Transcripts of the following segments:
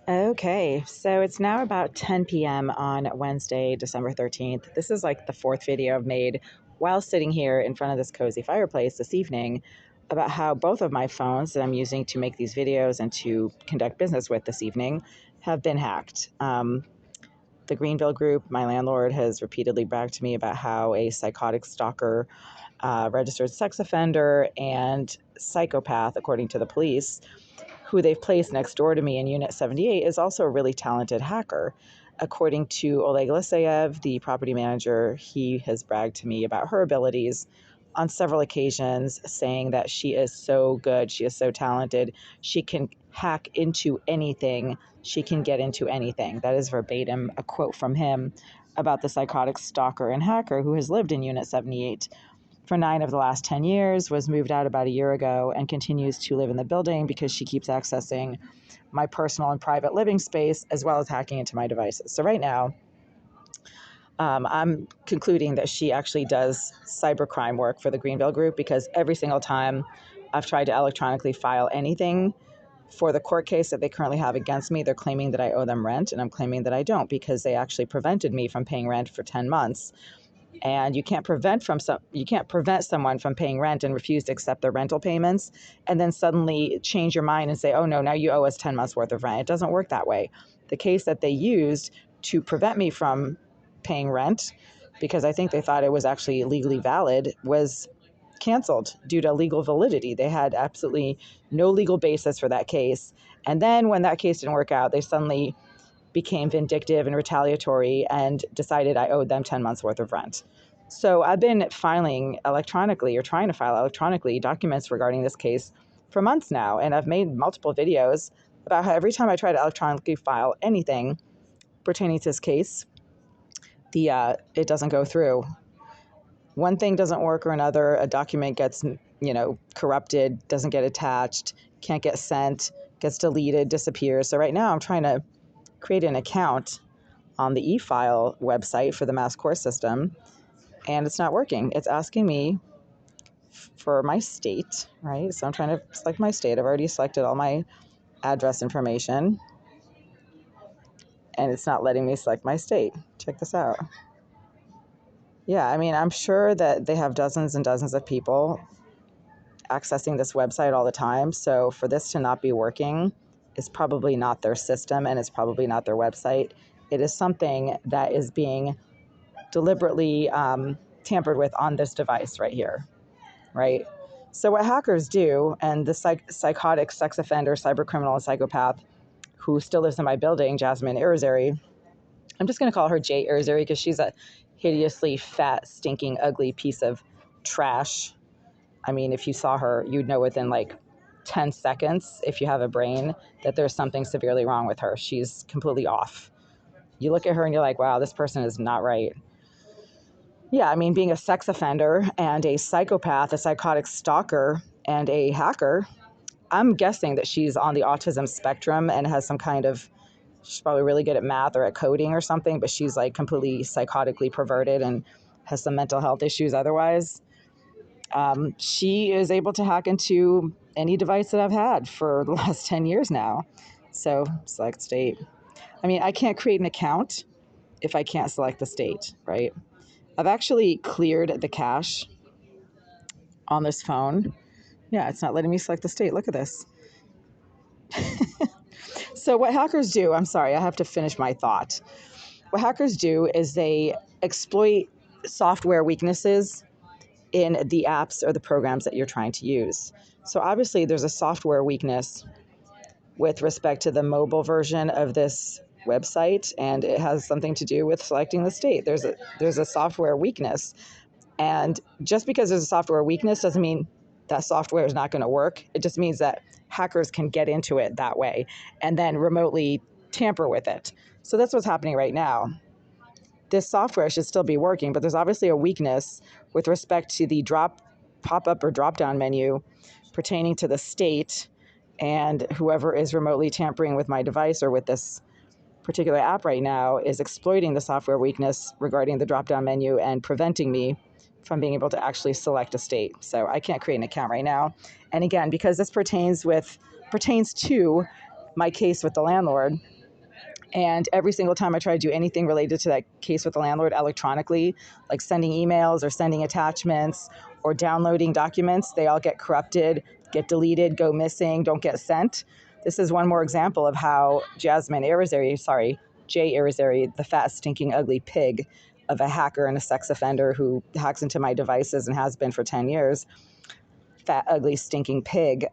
Okay, so it's now about 10 p.m. on Wednesday, December 13th. This is like the fourth video I've made while sitting here in front of this cozy fireplace this evening about how both of my phones that I'm using to make these videos and to conduct business with this evening have been hacked. The Greenville group, my landlord, has repeatedly bragged to me about how a psychotic stalker, registered sex offender, and psychopath, according to the police, who they've placed next door to me in Unit 78, is also a really talented hacker. According to Oleg Lisayev, the property manager, he has bragged to me about her abilities on several occasions, saying that she is so good, she is so talented, she can hack into anything, she can get into anything. That is verbatim a quote from him about the psychotic stalker and hacker who has lived in Unit 78 for 9 of the last 10 years, was moved out about a year ago, and continues to live in the building because she keeps accessing my personal and private living space as well as hacking into my devices. So right now, I'm concluding that she actually does cybercrime work for the Greenville group, because every single time I've tried to electronically file anything for the court case that they currently have against me, they're claiming that I owe them rent, and I'm claiming that I don't, because they actually prevented me from paying rent for 10 months. And you can't prevent someone from paying rent and refuse to accept their rental payments and then suddenly change your mind and say, oh no, now you owe us 10 months worth of rent. It doesn't work that way. The case that they used to prevent me from paying rent, because I think they thought it was actually legally valid, was canceled due to legal validity. They had absolutely no legal basis for that case. And then when that case didn't work out, they suddenly became vindictive and retaliatory and decided I owed them 10 months worth of rent. So I've been filing electronically, or trying to file electronically, documents regarding this case for months now. And I've made multiple videos about how every time I try to electronically file anything pertaining to this case, it doesn't go through. One thing doesn't work or another. A document gets, corrupted, doesn't get attached, can't get sent, gets deleted, disappears. So right now I'm trying to create an account on the e-file website for the mass core system, and it's not working. It's asking me for my state, right? So I'm trying to select my state. I've already selected all my address information, and it's not letting me select my state. Check this out. Yeah, I mean, I'm sure that they have dozens and dozens of people accessing this website all the time. So for this to not be working, it's probably not their system, and it's probably not their website. It is something that is being deliberately tampered with on this device right here, right? So what hackers do, and the psychotic sex offender, cybercriminal, and psychopath who still lives in my building, Jasmine Irizarry, I'm just going to call her Jay Irizarry because she's a hideously fat, stinking, ugly piece of trash. I mean, if you saw her, you'd know within like 10 seconds, if you have a brain, that there's something severely wrong with her. She's completely off. You look at her and you're like, wow, this person is not right. Yeah, I mean, being a sex offender and a psychopath, a psychotic stalker, and a hacker, I'm guessing that she's on the autism spectrum and has some kind of, she's probably really good at math or at coding or something, but she's like completely psychotically perverted and has some mental health issues otherwise. She is able to hack into any device that I've had for the last 10 years now. So select state. I mean, I can't create an account if I can't select the state, right? I've actually cleared the cache on this phone. Yeah, it's not letting me select the state. Look at this. So what hackers do, I'm sorry, I have to finish my thought. What hackers do is they exploit software weaknesses in the apps or the programs that you're trying to use. So obviously there's a software weakness with respect to the mobile version of this website, and it has something to do with selecting the state. There's a software weakness. And just because there's a software weakness doesn't mean that software is not going to work. It just means that hackers can get into it that way and then remotely tamper with it. So that's what's happening right now. This software should still be working, but there's obviously a weakness with respect to the pop-up or drop-down menu pertaining to the state, and whoever is remotely tampering with my device or with this particular app right now is exploiting the software weakness regarding the drop-down menu and preventing me from being able to actually select a state. So I can't create an account right now. And again, because this pertains to my case with the landlord. And every single time I try to do anything related to that case with the landlord electronically, like sending emails or sending attachments or downloading documents, they all get corrupted, get deleted, go missing, don't get sent. This is one more example of how Jay Irizarry, the fat, stinking, ugly pig of a hacker and a sex offender who hacks into my devices and has been for 10 years, fat, ugly, stinking pig.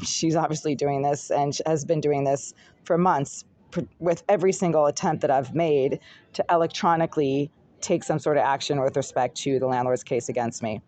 She's obviously doing this and has been doing this for months with every single attempt that I've made to electronically take some sort of action with respect to the landlord's case against me.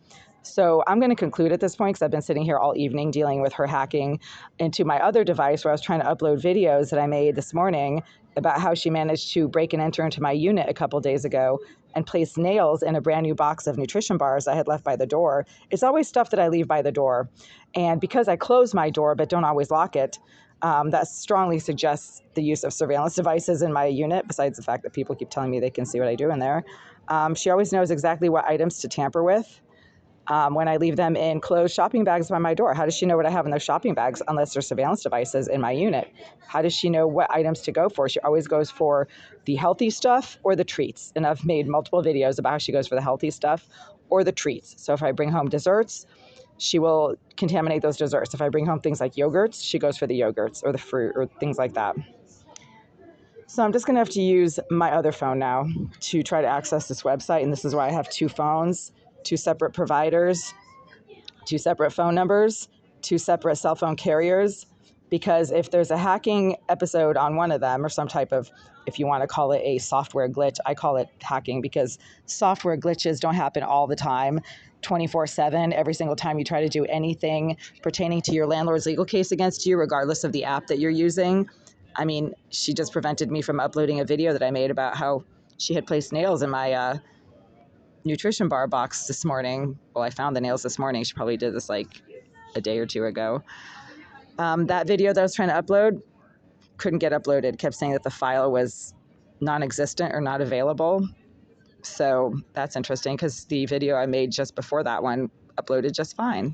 So I'm going to conclude at this point because I've been sitting here all evening dealing with her hacking into my other device where I was trying to upload videos that I made this morning about how she managed to break and enter into my unit a couple days ago and place nails in a brand new box of nutrition bars I had left by the door. It's always stuff that I leave by the door. And because I close my door but don't always lock it, that strongly suggests the use of surveillance devices in my unit, besides the fact that people keep telling me they can see what I do in there. She always knows exactly what items to tamper with when I leave them in closed shopping bags by my door. How does she know what I have in those shopping bags unless there's surveillance devices in my unit? How does she know what items to go for? She always goes for the healthy stuff or the treats. And I've made multiple videos about how she goes for the healthy stuff or the treats. So if I bring home desserts, she will contaminate those desserts. If I bring home things like yogurts, she goes for the yogurts or the fruit or things like that. So I'm just going to have to use my other phone now to try to access this website. And this is why I have two phones, two separate providers, two separate phone numbers, two separate cell phone carriers. Because if there's a hacking episode on one of them or some type of, if you want to call it a software glitch, I call it hacking because software glitches don't happen all the time, 24/7, every single time you try to do anything pertaining to your landlord's legal case against you, regardless of the app that you're using. I mean, she just prevented me from uploading a video that I made about how she had placed nails in my nutrition bar box this morning. Well, I found the nails this morning. She probably did this like a day or two ago. That video that I was trying to upload couldn't get uploaded. Kept saying that the file was non-existent or not available. So that's interesting because the video I made just before that one uploaded just fine.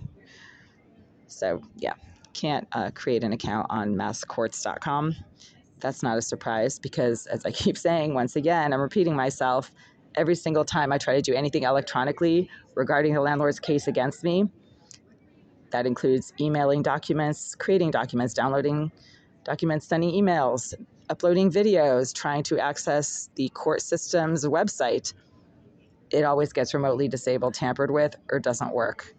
So yeah, can't create an account on masscourts.com. That's not a surprise because, as I keep saying, once again, I'm repeating myself, every single time I try to do anything electronically regarding the landlord's case against me, that includes emailing documents, creating documents, downloading documents, sending emails, uploading videos, trying to access the court system's website, it always gets remotely disabled, tampered with, or doesn't work.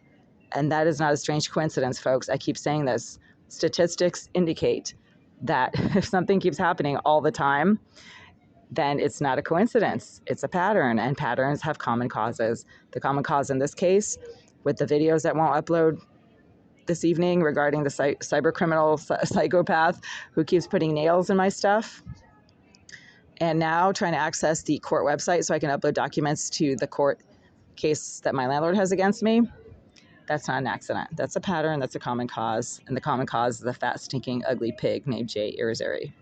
And that is not a strange coincidence, folks. I keep saying this. Statistics indicate that if something keeps happening all the time, then it's not a coincidence. It's a pattern, and patterns have common causes. The common cause in this case, with the videos that won't upload this evening regarding the cyber criminal psychopath who keeps putting nails in my stuff, and now trying to access the court website so I can upload documents to the court case that my landlord has against me. That's not an accident. That's a pattern. That's a common cause. And the common cause is a fat, stinking, ugly pig named Jay Irizarry.